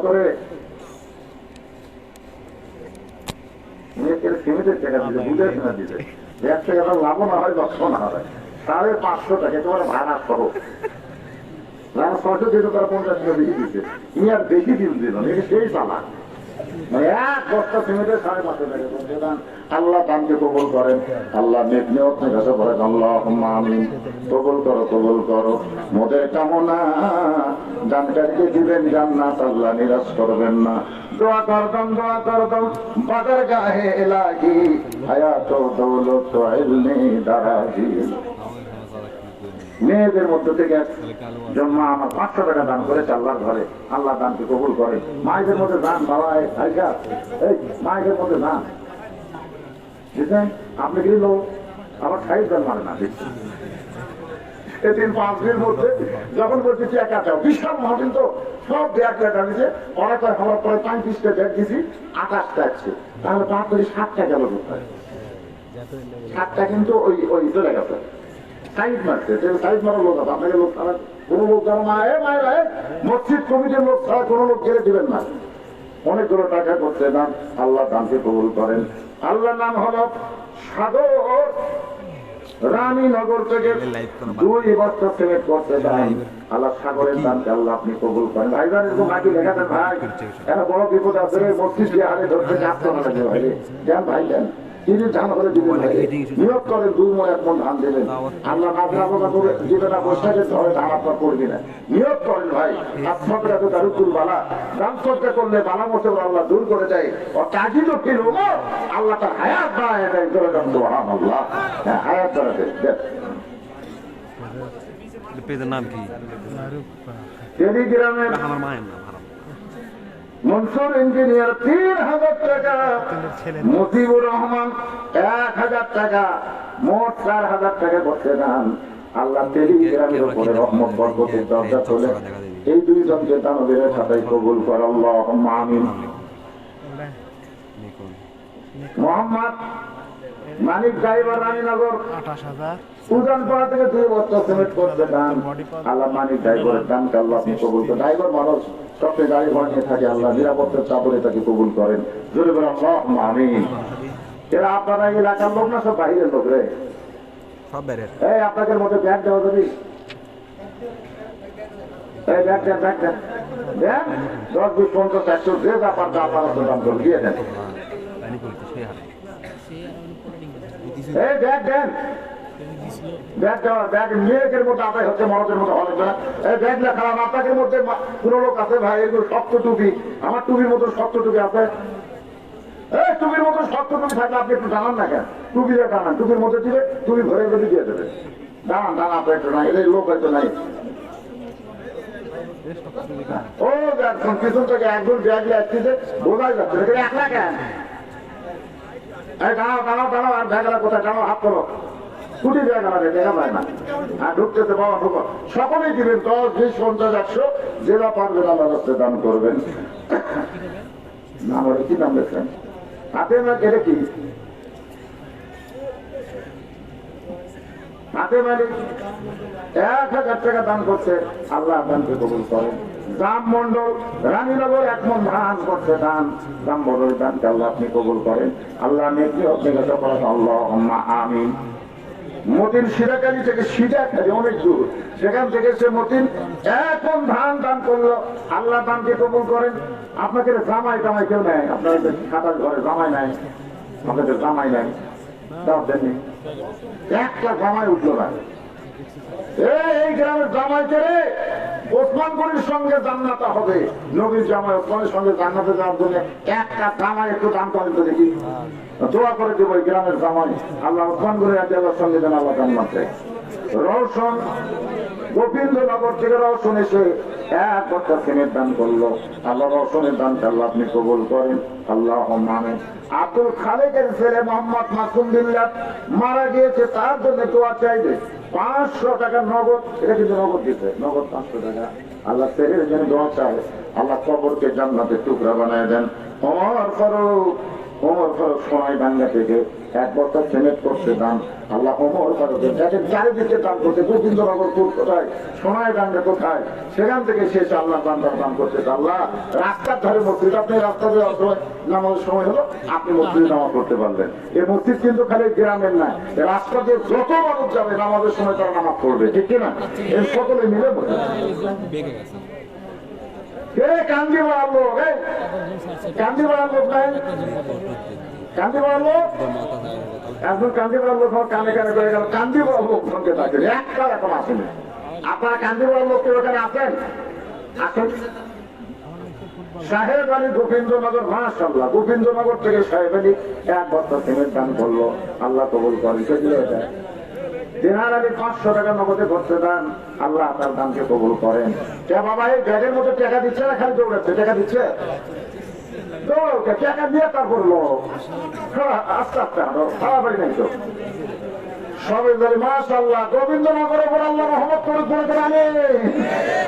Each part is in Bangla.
করে সিমেন্টের টাকা দিতে বুঝে কিনা দিতে 1 টাকা লাভ না হয়, লক্ষ না হয়, 550 টাকা তোমার ভাড়া সহ 600 দিয়ে তারা 50 টাকা বেশি দিচ্ছে। তুমি আর বেশি দিন দিল না, সেই চালা মানে 1 বস্তা সিমেন্টের 550 টাকা বলছে দান। আল্লাহ দানকে কবুল করেন, আল্লাহ নেক নিয়তের কাছে বলেন আল্লাহুম্মা আমিন। কবুল করো, কবুল করো। মোদের কামনা দানকারীকে দিবেন জান্নাত, আল্লাহ নিরাশ করবেন না। দোয়া করতাম বাজার গাহে এলাহি হায়াত দৌলত ইলমি দারাজি। মেয়েদের মধ্য থেকে জন্মা আমার 500 টাকা দান করেছে আল্লাহর ঘরে, আল্লাহ দানকে কবুল করে। মায়েদের মধ্যে দান, বাবা এই মায়েদের মধ্যে দান বুঝলেন। আপনি কি লোক আমার 60 দান মানে না দেখছি এদিন 5 দিনের মধ্যে যখন বলছি টাকা চাও, বিশাল মাহফিল তো সব ব্যাগ ব্যাগ দিয়েছে। অনেক হওয়ার পরে 35টা ব্যাগ দিয়েছি, 28টা আছে, তাহলে 5 করে 7টা গেল কোথায়? 7টা কিন্তু ওই চলে গেছে, সাইড মারছে। সাইড মারার লোক আছে, আপনাকে লোক ছাড়া কোনো লোক যারা মায়েরা মসজিদ কমিটির লোক ছাড়া কোনো লোক গেলে দিবেন না। অনেকগুলো টাকা করতে দান, আল্লাহ দানকে কবুল করেন। আল্লাহর নাম হলো সাগর, রানীনগর থেকে 2 বছর সিলেক্ট করতে দেন, আল্লাহ সাগরের দানকে আল্লাহ আপনি কবুল করেন। ভাই জান এরকম বাকি লেখা দেন ভাই, এরা বড় বিপদ আছে, মসজিদ দিয়ে হারে ধরতে চাপতে না লাগে ভাই, দেন ভাই দেন। তিনি ধান করে দিবেন, নিয়োগ করেন 2 মণ 1 মণ ধান দেবেন, আল্লাহ দিবে না, বৈশাখে ধরে ধান আপনার করবি না। নিয়োগ করেন ভাই, আপনারা তো দারুকুল বালা, দান সজ্জা করলে বালা মতো আল্লাহ দূর করে দেয়। ও কাজী তো কি লোক, আল্লাহ তার হায়াত বাড়ায় দেয়, করে দেন তো আল্লাহ হায়াত বাড়াতে দেন। নাম কি? টেলিগ্রামের আমার মায়ের নাম মনসুর ইঞ্জিনিয়ার 3000 টাকা, মুজিবুর রহমান 1000 টাকা, মোট 4000 টাকা করতে দান। আল্লাহ টেলিগ্রামের উপরে রহমত বরকতের দরজা খোলে। এই 2 জনকে দানবীরের সাথে কবুল কর, আল্লাহুম্মা আমিন। মোহাম্মদ মানিক ড্রাইভার, রানীনগর 28000, উজানপাড়া থেকে 2 বছর সিমেন্ট করতে দান, আল্লাহ মানিক ড্রাইভারের দানকে আল্লাহ আপনি কবুল করেন। ড্রাইভার মানুষ সবচেয়ে গাড়ি ঘোড়া নিয়ে থাকে, আল্লাহ নিরাপত্তার চাপরে তাকে কবুল করেন। জোরে বলেন আল্লাহুম্মা আমিন। এরা আপনারা এলাকার লোক না, সব বাইরের লোক রে? সব বাইরের। এই আপনাদের মধ্যে ব্যাগ দেওয়া যাবে? এই ব্যাগ দেন, ব্যাগ দেন, দেন 10, 20, 50, 100 যে যা পার দাম করে দিয়ে দেন। এই ব্যাগ দেন, ব্যাগ দেওয়া, ব্যাগ মেয়েদের মধ্যে আদায় হচ্ছে, মরদের মধ্যে হবে না। এই ব্যাগ লেখা আপনাদের মধ্যে কোনো লোক আছে ভাই এগুলো শক্ত টুপি, আমার টুপির মতো শক্ত টুপি আছে? এই টুপির মতো শক্ত টুপি থাকলে আপনি একটু জানান না কেন? টুপি দিয়ে টানান, টুপির মধ্যে দিবে, টুপি ভরে যদি দিয়ে দেবে, দাঁড়ান দাঁড়ান, আপনার একটু নাই, এই লোক হয়তো নাই। ও দেখুন পিছন থেকে একজন ব্যাগ আসছে, বোঝাই যাচ্ছে একলা কেন? এই দাঁড়াও দাঁড়াও দাঁড়াও, আর ব্যাগলা কোথায়? দাঁড়াও, হাত করো, ছুটি ব্যাগ আমাদের দেখা যায় না। আর ঢুকতেছে বাবা ঢুকো, সকলেই দিবেন 10, 20, 50, 100 যেটা পারবেন আল্লাহ রাস্তায় দান করবেন। নাম কি নাম লেখেন হাতে না কেটে কি হাতে মালিক 1000 টাকা দান করছে, আল্লাহ দানকে কবুল করেন। দাম মন্ডল রানীনগর 1 মণ ধান করছে দান, দাম মন্ডল দানকে আল্লাহ আপনি কবুল করেন। আল্লাহ নেকি হচ্ছে আল্লাহুম্মা আমিন। মতিন সিরাকালি থেকে, সিরাকালি অনেক দূর, সেখান থেকে সে মতিন 1 মণ ধান দান করলো, আল্লাহ দানকে কবুল করেন। আপনাকে জামাই টামাই কেউ নেয়? আপনাদের খাতার ঘরে জামাই নাই? আপনাদের জামাই নাই? দাও দেননি, একটা জামাই উঠলো না। এই গ্রামের জামাইকে রে ওসমান গনির সঙ্গে জান্নাতে হবে, নবীর জামাই ওসমানের সঙ্গে জান্নাতে যাওয়ার জন্য একটা জামাই একটু দান করেন তো দেখি, দোয়া করে দেবো এই গ্রামের জামাই আল্লাহ ওসমান গনির আল্লাহর সঙ্গে যেন আল্লাহ জান্নাতে। রওশন গোবিন্দনগর থেকে রওশন এসে 1 বছর সিমেন্ট দান করলো, আল্লাহ রওশনের দানকে আল্লাহ আপনি কবুল করেন, আল্লাহুম্মা আমিন। আব্দুল খালেকের ছেলে মোহাম্মদ মাসুম বিল্লাহ মারা গিয়েছে, তার জন্য দোয়া চাইবে। 500 টাকা নগদ, এটা কিন্তু নগদ দিতে, নগদ 500 টাকা। আল্লাহ ছেলের জন্য দোয়া চায়, আল্লাহ কবরকে জান্নাতের টুকরা বানায় দেন। ওমর ফারুক ওমর ফারুক সোনাই বাংলা থেকে এক বছর সিমেন্ট করতে দান, আল্লাহ ওমর ফারুকের দেখেন চারিদিকে দান করতে, গোবিন্দনগর কোথায়, সোনাই বাংলা কোথায়, সেখান থেকে শেষ আল্লাহ বান্দার দান করতে। আল্লাহ রাস্তার ধারে মসজিদ, আপনি রাস্তা দিয়ে নামাজের সময় হলো আপনি মসজিদে নামাজ করতে পারবেন। এই মসজিদ কিন্তু খালি গ্রামের না, রাস্তা দিয়ে যত মানুষ যাবে নামাজের সময় তারা নামাজ পড়বে, ঠিক কিনা? এর সকলে মিলে বসে কান্দি বাড়ার লোক, কান্দি বাড়ার লোক নাই, কান্দি বাড়ার লোক একজন কান্দি বাড়ার লোক কানে কানে করে গেল, কান্দি বাড়ার লোক সঙ্গে থাকেন একটা এখন আসেনি। আপনারা কান্দি বাড়ার লোক কেউ এখানে আসেন? আসেন। সাহেব আলী গোবিন্দনগর, মাশাআল্লাহ গোবিন্দনগর থেকে সাহেব আলী এক বছর সিমেন্ট দান করলো, আল্লাহ কবুল করেন। দিনার আলী 500 টাকা নগদে করতে দেন, আল্লাহ তার দানকে কবুল করেন। কে বাবা এই ব্যাগের মধ্যে টাকা দিচ্ছে না খালি দৌড়াচ্ছে? টাকা দিচ্ছে, দৌড়াচ্ছে টাকা দিয়ে তারপর লোক আস্তে আস্তে খাওয়াবাড়ি নাই তো সবাই বলে মাশাআল্লাহ গোবিন্দনগরের উপর আল্লাহ রহমত করে করে আনে।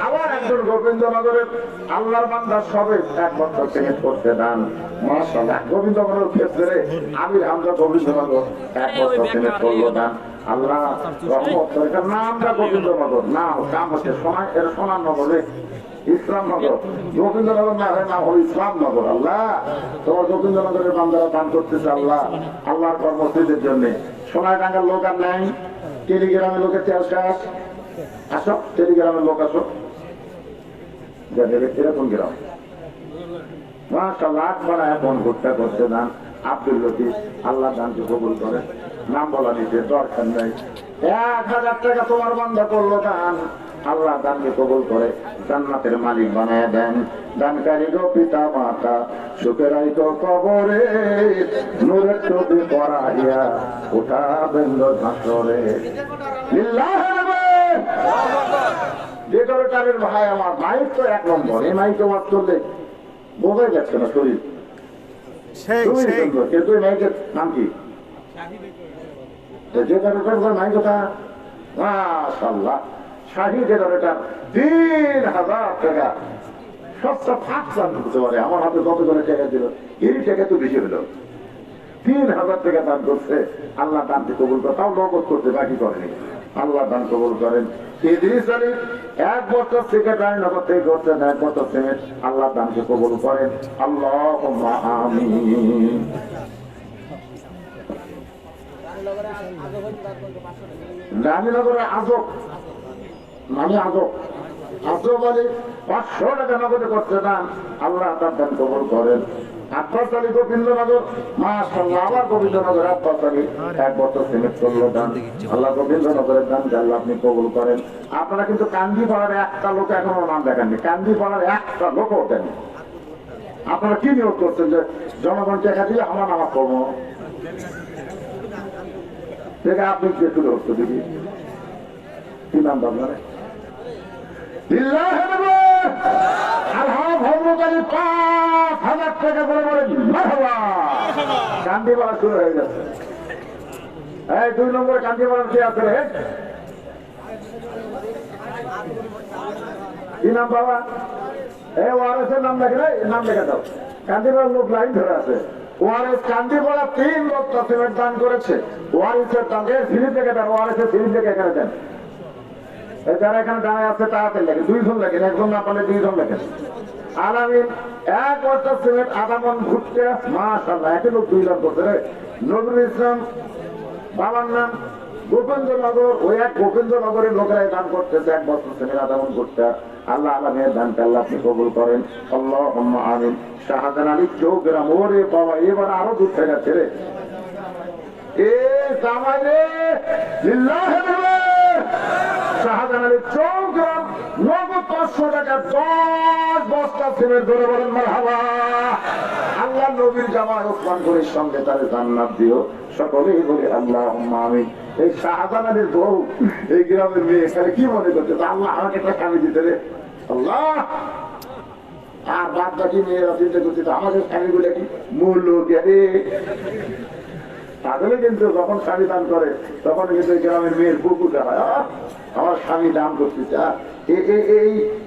আবার একজন গোবিন্দনগরের আল্লাহর বান্দা সবে এক বছর সিমেন্ট করতে দেন, মাশাআল্লাহ গোবিন্দনগরের ক্ষেত্রে আমির হামজা গোবিন্দনগর এক বছর সিমেন্ট করলো দান, আল্লাহ রহমত করে। নামটা গোবিন্দনগর, নাম কাম হচ্ছে সোনার নগরে ইসলামনগর, গোবিন্দনগর না হয় নাম হল ইসলামনগর। আল্লাহ তোমার গোবিন্দনগরের বান্দারা দান করতেছে আল্লাহ আল্লাহর কর্মসূচির জন্য। সোনারডাঙ্গার লোক আর নাই, টেলিগ্রামের লোকের তেল শেষ, আসো টেলিগ্রামের লোক আসো, এরকম গ্রাম মাশাআল্লাহ বানায় ফোন করতে করতে দান। আব্দুল লতিফ আল্লাহ দানকে কবুল করে, নাম বলা নিতে দরকার নেই। 1000 টাকা তোমার বান্দা করলো দান, আল্লাহ দানকে কবুল করে জান্নাতের মালিক বানায় দেন। দানকারী গো পিতা মাতা সুখেরাই তো কবরে, নূরের টুপি পরাইয়া উঠাবেন হাসরে। ডেকোরেটরের ভাই আমার মাইক তো 1 নম্বর, এই মাইক তোমার চললে বোঝাই যাচ্ছে না শরীর। কিন্তু এই মাইকের নাম কি? ডেকোরেটর মাইক কথা মাশাআল্লাহ শাহী ডেকোরেটর 3000 টাকা সবটা ফাঁক চান করতে পারে। আমার হাতে কত করে টাকা দিল, এই টাকা তো বেশি হলো, 3000 টাকা দান করছে। আল্লাহ দানকে কবুল করে, তাও নগদ করতে বাকি করেনি, আল্লাহ দান কবুল করেন। ইদ্রিস আলী 1 বছর সেক্রেটারি নগর থেকে করছেন 1 বছর সিমেন্ট, আল্লাহ দানকে কবুল করেন। আল্লাহুম্মা আমিন। রানীনগরে আজব মানে আজব আলী 500 টাকা নগদে করতে দান, আল্লাহ তার দান কবুল করেন। আব্বাস আলী গোবিন্দনগর, মাশাআল্লাহ আবার গোবিন্দনগর আব্বাস আলী 1 বছর সিমেন্ট করলো দান, আল্লাহ গোবিন্দনগরের দান আল্লাহ আপনি কবুল করেন। আপনারা কিন্তু কান্দি পাড়ার একটা লোক এখনো নাম দেখাননি, কান্দি পাড়ার একটা লোক ওঠেনি। আপনারা কি নিয়োগ করছেন যে জনগণ টাকা দিয়ে আমার নামাজ পড়বো? আপনি কি তুলে হচ্ছে দিদি কি নাম আপনার? কান্দিপাড়া শুরু হয়ে গেছে। এই 2 নম্বরে কান্দিপাড়া কে আছে রে? কি নাম বাবা? এই ওয়ারেস এর নাম লেখে রে, নাম লেখা দাও। কান্দিপাড়ার লোক লাইন ধরে আছে। ওয়ারেস কান্দিপাড়া 3 লোক সিমেন্ট দান করেছে। ওয়ারেসের দান সিঁড়ি থেকে দেন, ওয়ারেসের সিঁড়ি থেকে এখানে দেন। যারা এখানে দাঁড়ায় আছে তাড়াতাড়ি লেখেন, 2 জন লেখেন, 1 জন না পারলে 2 জন লেখেন। আলামিন 1 বছর সিমেন্ট আদামন ঘুরতে, মাশাআল্লাহ একই লোক 2 জন করছে রে। নজরুল ইসলাম বাবার নাম গোবিন্দনগর, ওই এক গোবিন্দনগরের লোকেরাই দান করতেছে 1 বছর সিমেন্ট আদামন ঘুরতে। আল্লাহ আলামিনের দানকে আল্লাহ আপনি কবুল করেন। আল্লাহুম্মা আমিন। শাহজাহান আলী চৌগ্রাম, ওরে বাবা এবার আরো দূর থেকে যাচ্ছে রে। এ জামাই রে লিল্লাহি শাহজাহান আলী চৌগ্রাম নগদ 500 টাকা 10 বস্তা সিমেন্ট ধরে বলেন মারহাবা। আল্লাহ নবীর জামাই ওসমান গনির সঙ্গে তার জান্নাত দিও, সকলেই বলি আল্লাহুম্মা আমিন। এই শাহজাহান আলীর বউ এই গ্রামের মেয়ে এখানে কি মনে করছে আল্লাহ আমাকে একটা স্বামী দিতে রে আল্লাহ। আর বাদ বাকি মেয়েরা চিন্তা করছে আমাদের স্বামীগুলো কি মূল্য রে। আসলে কিন্তু যখন স্বামী দান করে তখন কিন্তু এই গ্রামের মেয়ের বুক উঠে হয়, আমার স্বামী দান করতেছে।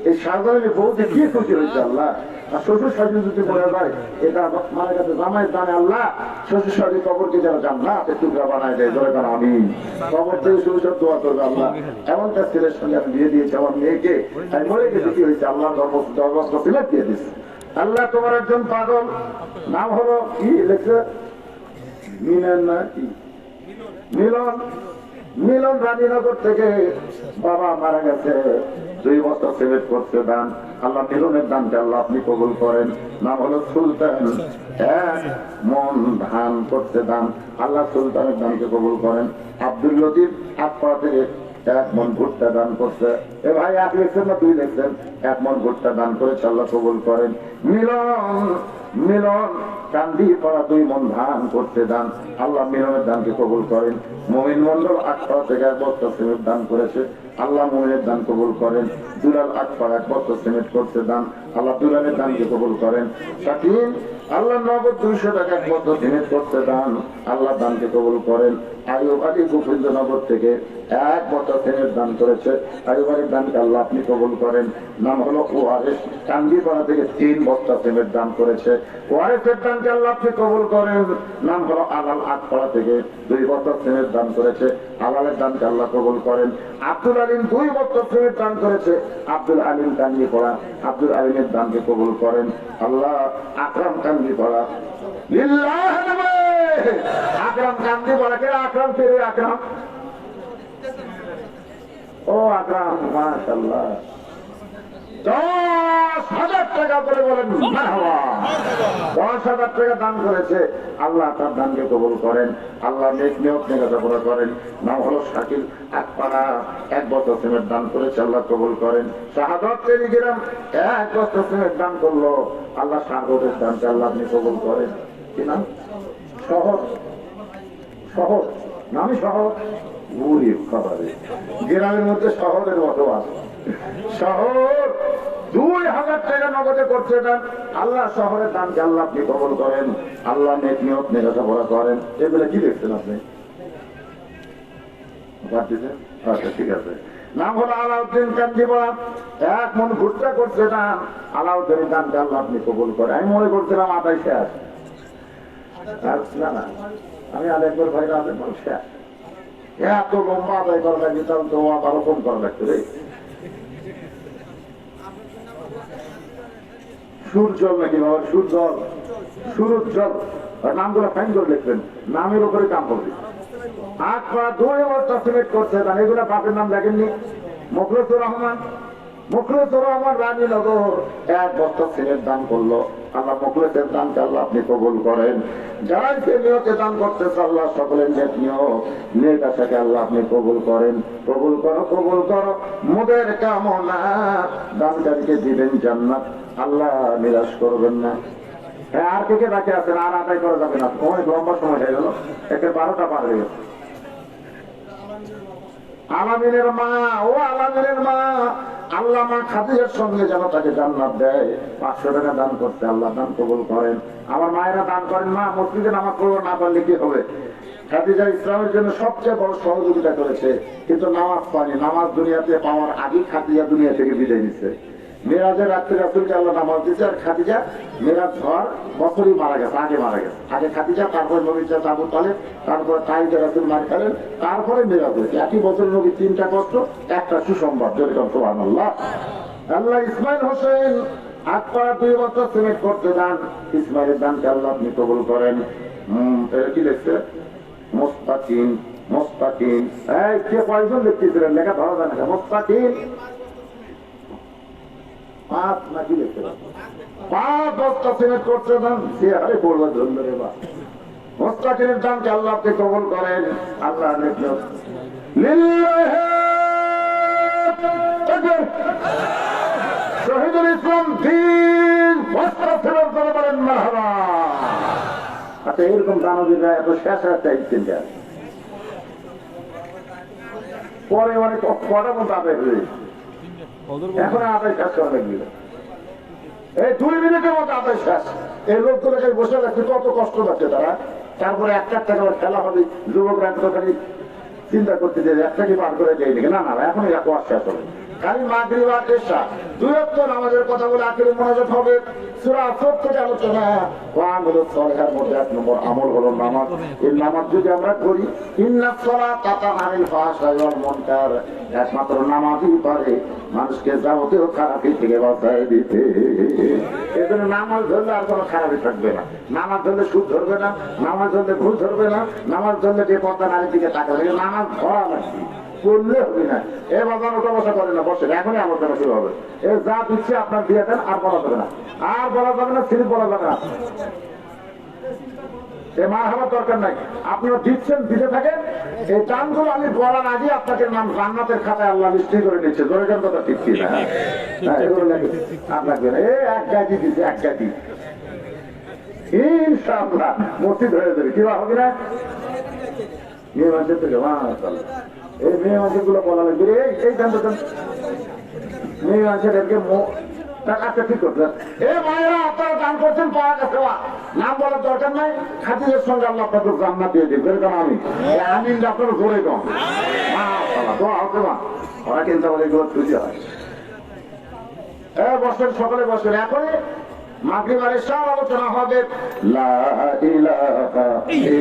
এই সাধারণ বউতে কি খুশি হয়েছে আল্লাহ। আর শ্বশুর শাশুড়ি যদি বলে যায় এটা মানে কাছে জামাইয়ের দানে আল্লাহ শ্বশুর শাশুড়ি কবরকে যারা জান্নাতের টুকরা বানায় দেয়, ধরে কারণ আমি কবর থেকে শ্বশুর দোয়া করবে আল্লাহ এমনটা ছেলের সঙ্গে আমি বিয়ে দিয়েছি আমার মেয়েকে, আমি মরে গেছি কি হয়েছে আল্লাহ দরবস্ত ফিলাপ দিয়ে দিচ্ছে। আল্লাহ তোমার একজন পাগল নাম হলো কি লেখছে মিলন না কি মিলন, মিলন রানীনগর থেকে বাবা মারা গেছে, 2 বছর সিলেক্ট করতে দান। আল্লাহ মিলনের দানকে আল্লাহ আপনি কবুল করেন। নাম হলো সুলতান, 1 মন ধান করতে দান। আল্লাহ সুলতানের দানকে কবুল করেন। আব্দুল লতিফ আটপাড়া থেকে 1 মন ভুট্টা দান করছে। এ ভাই 1 লিখছেন না 2 লিখছেন? 1 মন ভুট্টা দান করেছে, আল্লাহ কবুল করেন। মিলন, মিলন কান্দি পড়া 2 মন ধান করতে দান। আল্লাহ মিলনের দানকে কবুল করেন। মমিন মন্ডল আটপাড়া থেকে 1 বস্তা সিমেন্ট দান করেছে, আল্লাহ মমিনের দান কবুল করেন। দুলাল আটপাড়া 1 বস্তা সিমেন্ট করতে দান, আল্লাহ দুলালের দানকে কবুল করেন। শাকিল আল্লাহ নগদ 200 টাকা 1 বস্তা সিমেন্ট করতে দান, আল্লাহ দানকে কবুল করেন। আয়ুব আলী গোবিন্দনগর থেকে 1 বস্তা সিমেন্ট দান করেছে, আয়ুব আলীর দানকে আল্লাহ আপনি কবুল করেন। নাম হলো ওয়ারেস কান্দিপাড়া থেকে 3 বস্তা সিমেন্ট দান করেছে, ওয়ারেসের দানকে আল্লাহ আপনি কবুল করেন। নাম হলো আলাল আটপাড়া থেকে 2 বস্তা সিমেন্ট দান করেছে, আলালের দানকে আল্লাহ কবুল করেন। আব্দুল আলিম 2 বস্তা সিমেন্ট দান করেছে, আব্দুল আলিম কান্দিপাড়া আব্দুল আলিমের দানকে কবুল করেন। আল্লাহ আকরাম কান্দিপাড়া লিল্লাহ নবে আকরাম কান্দিপাড়া কে আকরাম কে আকরাম ও আকরাম মাশাআল্লাহ 10,000 টাকা করে বলেন মারহাবা। 10,000 টাকা দান করেছে, আল্লাহ তার দানকে কবুল করেন। আল্লাহ নেক নিয়ত নেকাটা করেন। নাম হলো শাকিল আটপাড়া 1 বছর সিমেন্ট দান করেছে, আল্লাহ কবুল করেন। শাহাদত টেলিগ্রাম 1 বছর সিমেন্ট দান করলো, আল্লাহ শাহাদতের দানকে আল্লাহ আপনি কবুল করেন। কি নাম? শহর, শহর নামই শহর গরিব খাবারে গ্রামের মধ্যে শহরের বসবাস। শহর 2,000 টাকা নগদে করছে দান, আল্লাহ শহরের দানকে আল্লাহ আপনি কবুল করেন। আল্লাহ নেক নিয়ত নেকাটা করেন। এগুলো কি দেখছেন আপনি? আচ্ছা ঠিক আছে। নাম হলো আলাউদ্দিন কান্দিপাড়া 1 মন ভুট্টা করছে দান, আলাউদ্দিনের দানকে আল্লাহ আপনি কবুল করেন। আমি মনে করছিলাম 28 না না, আমি আরেকবার ভাই আরেকবার শেষ। এত লম্বা আদায় করা লাগবে, তাহলে তো আরো কম করা লাগতো রে। সূর্যল নাকি বাবা? সূর্যল, সুরুজ্জল নামগুলো ফাইন করে লিখবেন, নামের উপরে কাম করবে। 8 পা 2 বস্তা সিমেন্ট করছে দান, এগুলো বাপের নাম দেখেননি? মুখলেসুর রহমান, মুখলেসুর রহমান রানীনগর 1 বস্তা সিমেন্ট দান করলো, আল্লাহ মুখলেসের দানকে আল্লাহ আপনি কবুল করেন। যারা নিয়তে দান করতেছে আল্লাহ সকলের নেক নিয়ত নেক আশাকে আল্লাহ আপনি কবুল করেন। কবুল করো, কবুল করো মোদের কামনা, দানকারীকে দিবেন জান্নাত, আল্লাহ নিরাশ করবেন না। হ্যাঁ, আর কে কে বাকি আছেন? আর আদায় করা যাবে না, অনেক লম্বা সময় হয়ে গেল, 12টা পার হয়ে গেছে। আলামিনের মা, ও আলামিনের মা, আল্লাহ মা খাদিজার সঙ্গে যেন তাকে জান্নাত দেয়। 500 টাকা দান করতে, আল্লাহ দান কবুল করেন। আমার মায়েরা দান করেন, মা মসজিদে নামাজ পড়বো না পারলে কি হবে? খাদিজা ইসলামের জন্য সবচেয়ে বড় সহযোগিতা করেছে, কিন্তু নামাজ পায়নি। নামাজ দুনিয়াতে পাওয়ার আগে খাদিজা দুনিয়া থেকে বিদায় নিচ্ছে। মেরাজের রাত্রে রাসূলকে আল্লাহ নামাজ দিচ্ছে, আর খাদিজা মেরাজ হওয়ার বছরই মারা গেছে, আগে মারা গেছে। আগে খাদিজা, তারপরে নবী চাচা আবু তালেব, তারপরে তাইজা রাসূল মার খেলেন, তারপরে মেরাজ হয়েছে। একই বছর নবী 3টা কষ্ট, একটা সুসংবাদ, যেরকম সুবহানাল্লাহ। আল্লাহ ইসমাইল হোসেন 8 পা 2 বছর সিমেন্ট করতে দান, ইসমাইলের দানকে আল্লাহ আপনি কবুল করেন। কি লিখছে? মুস্তাকিম, মুস্তাকিম। এই কে কয়জন লিখতেছিলেন? লেখা ধরা যায় না। মুস্তাকিম 5 নাকি লিখতে 5 বস্তা সিমেন্ট করতে দান, সে আরে পড়বে ধরবে বা মুস্তাকিমের দানকে আল্লাহ আপনি কবুল করেন। আল্লাহ নেক নিয়ত লিল্লাহ তাকবীর। শহীদুল ইসলাম 3 বস্তা সিমেন্ট করে বলেন মারহাবা। আচ্ছা, এরকম দানবীরা এত শেষ চাইছেন কেন? পরে অনেক কটা মতো আদায় হয়ে, এখন আদায় শেষ করা লাগবে। এই 2 মিনিটের মতো আদায় শেষ। এই লোকগুলোকে বসে রাখতে কত কষ্ট পাচ্ছে তারা। তারপরে একটা করে খেলা হবে, যুবকরা তো খালি চিন্তা করতে যে একটা কি পার করে দেয় নাকি, না না এখন ওয়াজ শেষ হবে। খালি মাগরিব আর এশা দুই ওয়াক্ত নামাজের কথা বলে আখিরে মোনাজাত হবে। সূরা সফ থেকে আলোচনা, আমল সালেহের মধ্যে এক নম্বর আমল হলো নামাজ। এই নামাজ যদি আমরা করি, ইন্নাস সালাতা তানহা আনিল ফাহশাই ওয়াল মুনকার, একমাত্র নামাজই পারে মানুষকে যাবতীয় খারাপি থেকে বাঁচায় দিতে। এজন্য নামাজ ধরলে আর কোনো খারাপই থাকবে না। নামাজ ধরলে সুদ ধরবে না, নামাজ ধরলে ভুল ধরবে না, নামাজ ধরলে যে পর্দা নারীর দিকে তাকাবে, নামাজ ধরা লাগবে, করলে হবে না। এ বাজার ওটা বসা করে না, বসে এখনই আলোচনা শুরু হবে। এ যা দিচ্ছে আপনার দিয়ে দেন, আর বলা যাবে না, আর বলা যাবে না, সিরিপ বলা যাবে না। এ মার হওয়ার দরকার নাই, আপনারা দিচ্ছেন, দিতে থাকেন। এই টানগুলো আমি বলার আগে আপনাকে নাম জান্নাতের খাতায় আল্লাহ লিস্টি করে নিচ্ছে। জোরের কথা ঠিক কি না? এগুলো লাগে আর লাগবে না। এ এক গাড়ি দিচ্ছে, এক গাড়ি ইনশাআল্লাহ মসজিদ হয়ে যাবে। কি হবে না মেয়ে মানুষের থেকে? এই মেয়ে মানুষের গুলো বলা লাগবে, এই জানতে মেয়ে মানুষের আচ্ছা ঠিক করতে। এ মায়েরা আপনারা দান করছেন, পাওয়া গেছে, নাম বলার দরকার নাই। খাদিজের সঙ্গে আল্লাহ আপনাদের জান্নাত দিয়ে দেবে, কারণ আমি আপনার জোরে কম ওরা কিন্তু আমাদের এগুলো খুশি হয়। বসেন, সকলে বসেন। এখনই মাগরিব আর ইশার আলোচনা হবে। লা ইলাহা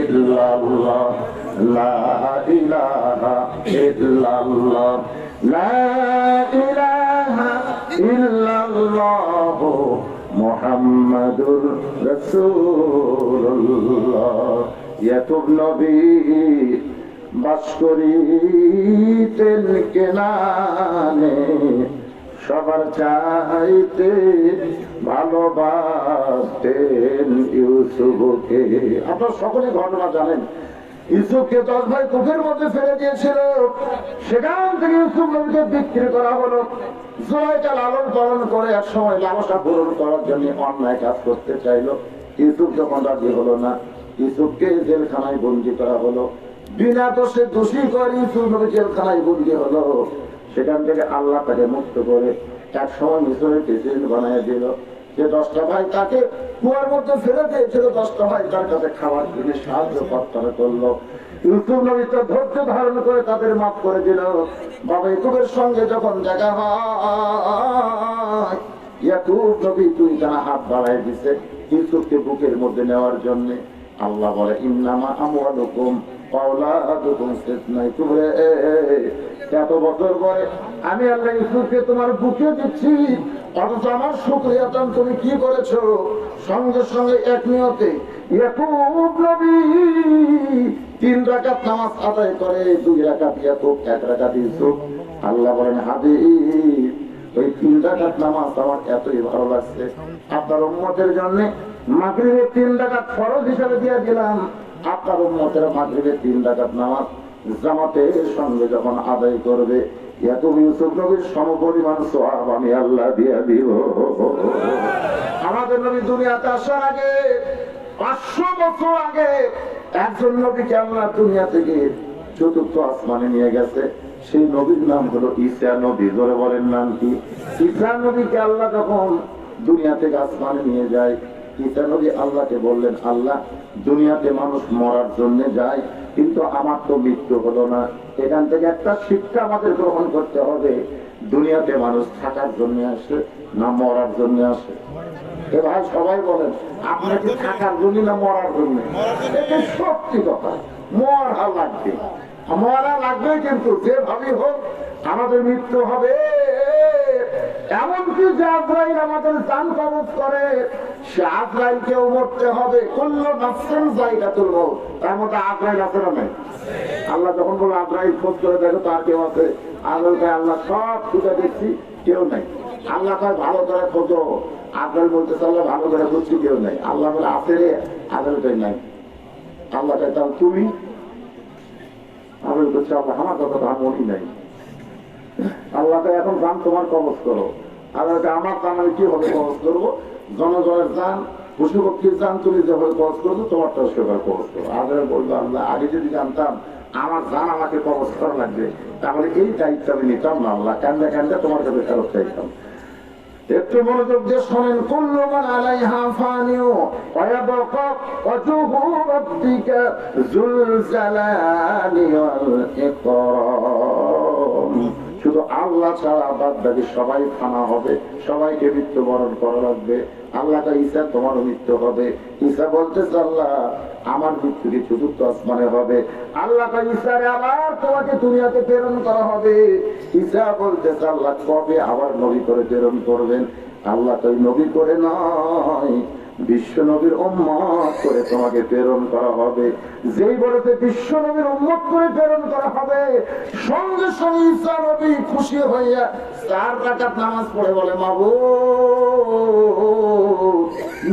ইল্লাল্লাহ, লা ইলাহা ইল্লাল্লাহ, লা ইলাহা ইল্লাল্লাহ মুহাম্মাদুর রাসূলুল্লাহ। ইয়াকুব নবী বাস করিতেন কেনানে, সবার চাইতে ভালোবাসতেন ইউসুফকে। আপনারা সকলে ঘটনা জানেন, ইউসুফকে 10 ভাই কূপের মধ্যে ফেলে দিয়েছিল। সেখান থেকে ইউসুফ নবীকে বিক্রি করা হলো। জুলাইখা লালন পালন করে এক সময় লালসা পূরণ করার জন্য অন্যায় কাজ করতে চাইলো। ইউসুফ যখন রাজি হলো না, ইউসুফকে জেলখানায় বন্দী করা হলো। বিনা দোষে দোষী করে ইউসুফ নবী জেলখানায় বন্দী হলো। সেখান থেকে আল্লাহ তাকে মুক্ত করে এক সময় মিশরের প্রেসিডেন্ট বানিয়ে দিল। যে 10টা ভাই তাকে কুয়ার মধ্যে ফেলে দিয়েছিল, 10টা ভাই তার কাছে খাবার কিনে সাহায্য প্রার্থনা করলো। ইউসুফ নবী তো ধৈর্য ধারণ করে তাদের মাফ করে দিল। বাবা ইয়াকুবের সঙ্গে যখন দেখা হয়, ইয়াকুব নবী 2 হাত বাড়ায় দিছে ইউসুফকে বুকের মধ্যে নেওয়ার জন্য। আল্লাহ বলে, ইন্নামা আমওয়ালুকুম আওলাদুকুম ফিতনা। এত বছর পরে আমি আল্লাহ ইউসুফকে তোমার বুকে দিচ্ছি, অথচ আমার শুকরিয়া তুমি কি করেছো? সঙ্গে সঙ্গে এক নিয়তে ইয়াকুব নবী 3 রাকাত নামাজ আদায় করে, 2 রাকাত ইয়াকুব, 1 রাকাত ইউসুফ। আল্লাহ বলেন, হাবিব ওই 3 রাকাত নামাজ আমার এতই ভালো লাগছে, আপনার উম্মতের জন্য মাগরিবের 3 রাকাত ফরজ হিসেবে দিয়ে দিলাম। আপনার উম্মতের মাগরিবের 3 রাকাত নামাজ জামাতের সঙ্গে যখন আদায় করবে, ইয়াকুব ইউসুফ নবীর সমপরিমাণ সওয়াব আমি আল্লাহ দিয়ে দিব। আমাদের নবী দুনিয়াতে আসার আগে 500 বছর আগে একজন নবীকে আল্লাহ দুনিয়া থেকে 4র্থ আসমানে নিয়ে গেছে। সেই নবীর নাম হলো ঈসা নবী। ধরে বলেন নাম কি? ঈসা নবীকে আল্লাহ যখন দুনিয়া থেকে আসমানে নিয়ে যায়, ঈসা নবী আল্লাহকে বললেন, আল্লাহ দুনিয়াতে মানুষ মরার জন্য যায়, কিন্তু আমার তো মৃত্যু হলো না। এখান থেকে একটা শিক্ষা আমাদের গ্রহণ করতে হবে, দুনিয়াতে মানুষ থাকার জন্য আসে না মরার জন্য আসে? এ ভাই সবাই বলেন, আপনি কি থাকার জন্য না মরার জন্য? এটা সত্যি কথা। মরা লাগবে, মরা লাগবে, কিন্তু যেভাবেই হোক আমাদের মৃত্যু হবে। এমনকি যে আজরাইল আমাদের জান কবজ করে, সে আজরাইলকেও মরতে হবে। কুল্লু নাফসিন যায়কাতুল মউত। তার মধ্যে আজরাইল আছে না নাই? আল্লাহ যখন বলে আজরাইল খোঁজ করে দেখো তার কেউ আছে, আজরাইলকে আল্লাহ সব খুঁজে দেখছি, কেউ নাই। আল্লাহ কয় ভালো করে খোঁজো, আজরাইল বলতেছে আল্লাহ ভালো করে খুঁজছি, কেউ নাই। আল্লাহ বলে আছে রে, আজরাইল নাই। আল্লাহ কয় তাহলে তুমি? আজরাইল বলছে আল্লাহ আমার কথা তো মনই নাই। আল্লাহকে এখন জান তোমার কবজ করো। আল্লাহকে আমার জানালে কি হবে কবজ করবো? জনগণের জান, পশু পক্ষীর জান তুমি যেভাবে কবজ করবো, তোমারটাও সেভাবে কবজ করবো। আগে বলবো আল্লাহ আগে যদি জানতাম আমার জান আমাকে কবজ করা লাগবে, তাহলে এই দায়িত্ব আমি নিতাম না। আল্লাহ কান্দে কান্দে তোমার কাছে ফেরত চাইতাম। একটু মনোযোগ দিয়ে শোনেন, কুল্লু মান আলাইহা ফানিউ ওয়া ইয়াবকা ওয়াজহু রাব্বিকা যুল জালালি ওয়াল ইকরাম। শুধু আল্লাহ ছাড়া বাদ বাকি সবাই ফানা হবে, সবাইকে মৃত্যুবরণ করা লাগবে। আল্লাহ তা ঈসা তোমারও মৃত্যু হবে। ঈসা বলতেছে আল্লাহ আমার মৃত্যু কি চতুর্থ আসমানে হবে? আল্লাহ তা ঈসারে আবার তোমাকে দুনিয়াতে প্রেরণ করা হবে। ঈসা বলতেছে আল্লাহ কবে আবার নবী করে প্রেরণ করবেন? আল্লাহ তাই নবী করে নয়, বিশ্ব নবীর উম্মত করে তোমাকে প্রেরণ করা হবে। যেই বলেছে বিশ্ব নবীর উম্মত করে প্রেরণ করা হবে, সঙ্গে সঙ্গে ঈসা নবী খুশি হইয়া 4 রাকাত নামাজ পড়ে বলে মাবুদ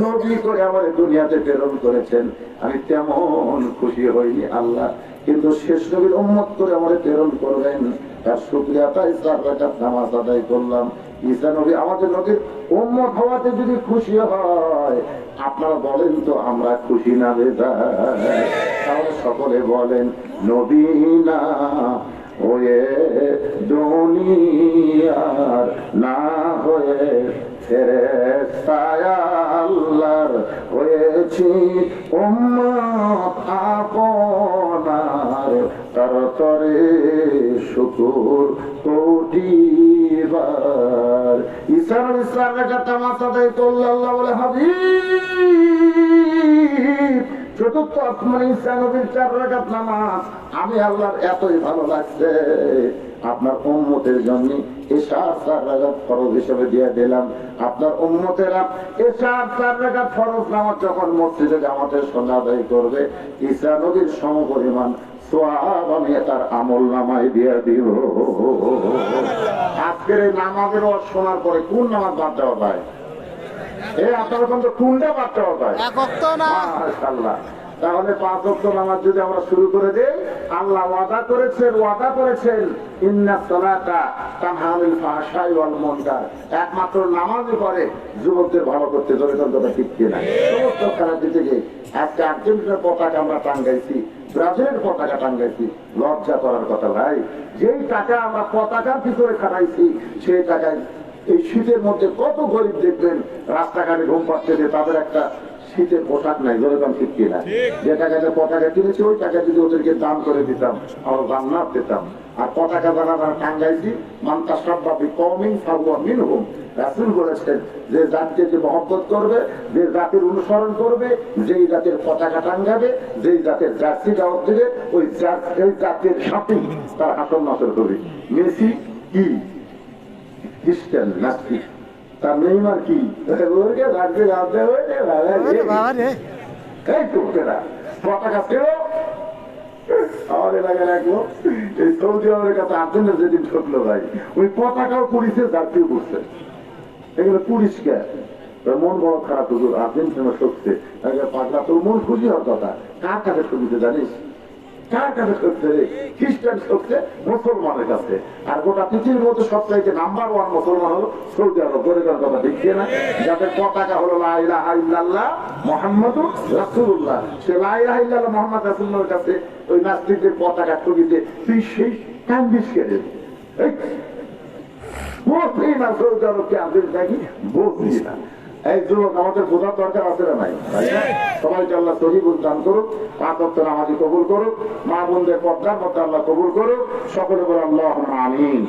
নবী করে আমার দুনিয়াতে প্রেরণ করেছেন, আমি তেমন খুশি হইনি আল্লাহ, কিন্তু শেষ নবীর উম্মত করে আমার প্রেরণ করবেন, তার শুকরিয়া তাই 4 রাকাত নামাজ আদায় করলাম। ঈসা নবী আমাদের নবীর উম্মত হওয়াতে যদি খুশি হয়, আপনারা বলেন তো আমরা খুশি না বেজার? তাহলে সকলে বলেন নবী না হয়ে দুনিয়ার না হয়ে ফেরেশতা আল্লাহর হয়েছি উম্মত আপনার, তার তরে শুকুর কোটিবার। ঈসা নবী 4 রাকাত নামাজ আদায় করলে আল্লাহ বলে হাবিব চতুর্থ আসমানে ঈসা নবীর 4 রাকাত নামাজ আমি আল্লাহর এতই ভালো লাগছে, আপনার উম্মতের জন্য এশার 4 রাকাত ফরজ হিসেবে দিয়ে দিলাম। আপনার উম্মতেরা এশার 4 রাকাত ফরজ নামাজ যখন মসজিদে জামাতের সঙ্গে আদায় করবে, ঈসা নবীর সমপরিমাণ সওয়াব আমি তার আমল নামায় দিয়ে দিব। আজকের এই নামাজের ওয়াজ শোনার পরে কোন নামাজ বাদ দেওয়া যায়? আপনার এখন তো কোনটা বাদ দেওয়া যায়? মাশাআল্লাহ। তাহলে 5 ওয়াক্ত নামাজ যদি আমরা শুরু করে দেই, আল্লাহ ওয়াদা করেছেন ইন্নাস সালাতা তানহা আনিল ফাহশাই ওয়াল মুনকার। একমাত্র নামাজই করে যুবকদের ভালো করতে, ধরে কথা ঠিক কিনা? সমস্ত খারাপ দিতে গিয়ে আজকে আর্জেন্টিনার পতাকা আমরা টাঙ্গাইছি, ব্রাজিলের পতাকা টাঙ্গাইছি, লজ্জা করার কথা ভাই। যেই টাকা আমরা পতাকার ভিতরে খাটাইছি, সেই টাকায় এই শীতের মধ্যে কত গরিব দেখবেন রাস্তাঘাটে ঘুম পাচ্ছে যে তাদের একটা শীতের পোশাক নাই, যেরকম ঠিক কিনা? যে টাকাতে পতাকা কিনেছি ওই টাকা যদি ওদেরকে দান করে দিতাম, আমরা জান্নাত পেতাম। আর পতাকা যারা টাঙ্গাইছি মান্তা সব্বাবি কওমিন ফাহুয়া মিনহুম। রাসূল বলেছেন যে জাতিকে যে মহব্বত করবে, যে জাতির অনুসরণ করবে, যেই জাতের পতাকা টাঙ্গাবে, যেই জাতের জার্সি গাওয়া দিবে, ওই জাতের সাথেই তার আসন নজর করবে। মেসি কি খ্রিস্টান নাস্তিক, তার নেইমার কি পতাকা ছিল আমার এলাকায় রাখলো। এই সৌদি আরবের কাছে আর্জেন্টিনা যেদিন ঢুকলো ভাই, ওই পতাকাও পুলিশে জাতীয় করছে, এগুলো পুলিশকে মন বড় খারাপ হুজুর, আর্জেন্টিনা ঠকছে। পাগলা তোর মন খুশি হওয়ার কথা, কার কাছে সুবিধা জানিস? কার কাছে ঠকছে? খ্রিস্টান ঠকছে মুসলমানের কাছে। আর গোটা পৃথিবীর মধ্যে সবচাইতে নাম্বার 1 মুসলমান হলো সৌদি আরব। গরিবের কথা দেখছে না? যাদের পতাকা হলো লা ইলাহা ইল্লাল্লাহ মুহাম্মাদুর রাসূলুল্লাহ, সে লা ইলাহা ইল্লাল্লাহ মুহাম্মদ রাসূলুল্লাহর কাছে ওই নাস্তিকদের পতাকা ঠকিয়ে তুই সেই কান্দিস কেন? বুঝলি না সৌদি আরবকে আদেশ দেখি, বুঝলি না? এই যুবক আমাদের বোঝার দরকার আছে না নাই? সবাইকে আল্লাহ তৌফিক দান করুক, 5 ওয়াক্ত নামাজ কবুল করুক, মা বোনদের পর্দার মধ্যে আল্লাহ কবুল করুক, সকলে বলে আল্লাহুম্মা আমিন।